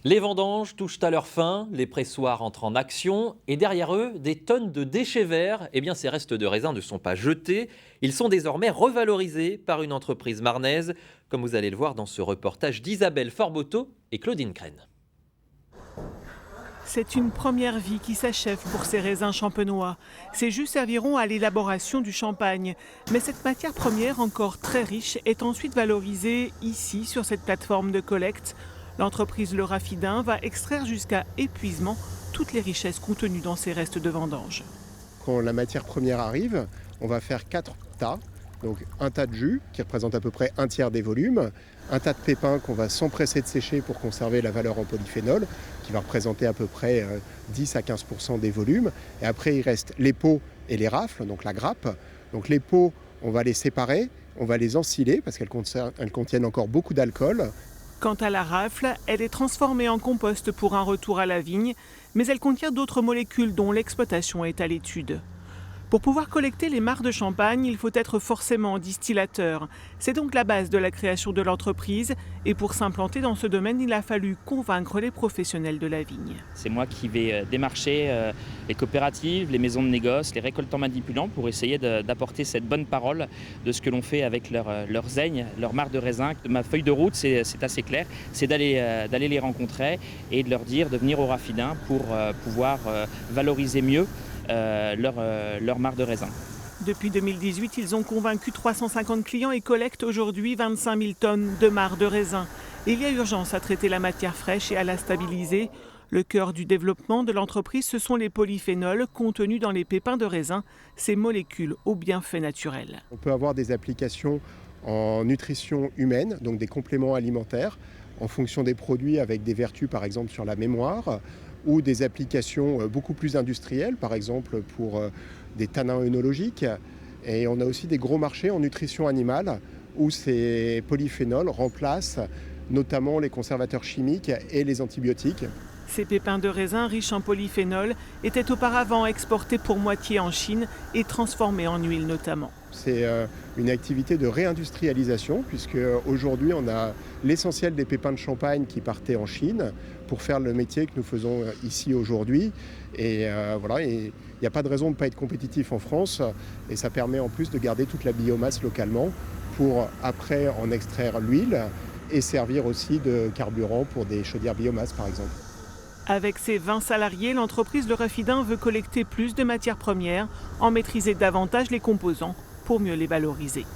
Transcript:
Les vendanges touchent à leur fin, les pressoirs entrent en action et derrière eux, des tonnes de déchets verts. Eh bien, ces restes de raisin ne sont pas jetés, ils sont désormais revalorisés par une entreprise marnaise, comme vous allez le voir dans ce reportage d'Isabelle Forboto et Claudine Crène. C'est une première vie qui s'achève pour ces raisins champenois. Ces jus serviront à l'élaboration du champagne. Mais cette matière première, encore très riche, est ensuite valorisée ici, sur cette plateforme de collecte. L'entreprise Le Raffidin va extraire jusqu'à épuisement toutes les richesses contenues dans ces restes de vendange. Quand la matière première arrive, on va faire 4 tas. Donc un tas de jus qui représente à peu près un tiers des volumes, un tas de pépins qu'on va s'empresser de sécher pour conserver la valeur en polyphénol, qui va représenter à peu près 10 à 15% des volumes. Et après, il reste les pots et les rafles, donc la grappe. Donc les pots, on va les séparer, on va les ensiler parce qu'elles contiennent encore beaucoup d'alcool. Quant à la rafle, elle est transformée en compost pour un retour à la vigne, mais elle contient d'autres molécules dont l'exploitation est à l'étude. Pour pouvoir collecter les mares de champagne, il faut être forcément distillateur. C'est donc la base de la création de l'entreprise. Et pour s'implanter dans ce domaine, il a fallu convaincre les professionnels de la vigne. C'est moi qui vais démarcher les coopératives, les maisons de négoce, les récoltants manipulants pour essayer d'apporter cette bonne parole de ce que l'on fait avec leurs aignes, leurs mares de raisin. Ma feuille de route, c'est assez clair, c'est d'aller les rencontrer et de leur dire de venir au Raffidin pour pouvoir valoriser mieux leur mare de raisin. Depuis 2018, ils ont convaincu 350 clients et collectent aujourd'hui 25 000 tonnes de mares de raisin. Et il y a urgence à traiter la matière fraîche et à la stabiliser. Le cœur du développement de l'entreprise, ce sont les polyphénols contenus dans les pépins de raisin, ces molécules aux bienfaits naturels. On peut avoir des applications en nutrition humaine, donc des compléments alimentaires, en fonction des produits avec des vertus par exemple sur la mémoire, ou des applications beaucoup plus industrielles, par exemple pour des tanins œnologiques. Et on a aussi des gros marchés en nutrition animale où ces polyphénols remplacent notamment les conservateurs chimiques et les antibiotiques. Ces pépins de raisin riches en polyphénol étaient auparavant exportés pour moitié en Chine et transformés en huile notamment. C'est une activité de réindustrialisation puisque aujourd'hui on a l'essentiel des pépins de champagne qui partaient en Chine pour faire le métier que nous faisons ici aujourd'hui. Et voilà, il n'y a pas de raison de ne pas être compétitif en France et ça permet en plus de garder toute la biomasse localement pour après en extraire l'huile et servir aussi de carburant pour des chaudières biomasse par exemple. Avec ses 20 salariés, l'entreprise Le Raffidin veut collecter plus de matières premières, en maîtriser davantage les composants pour mieux les valoriser.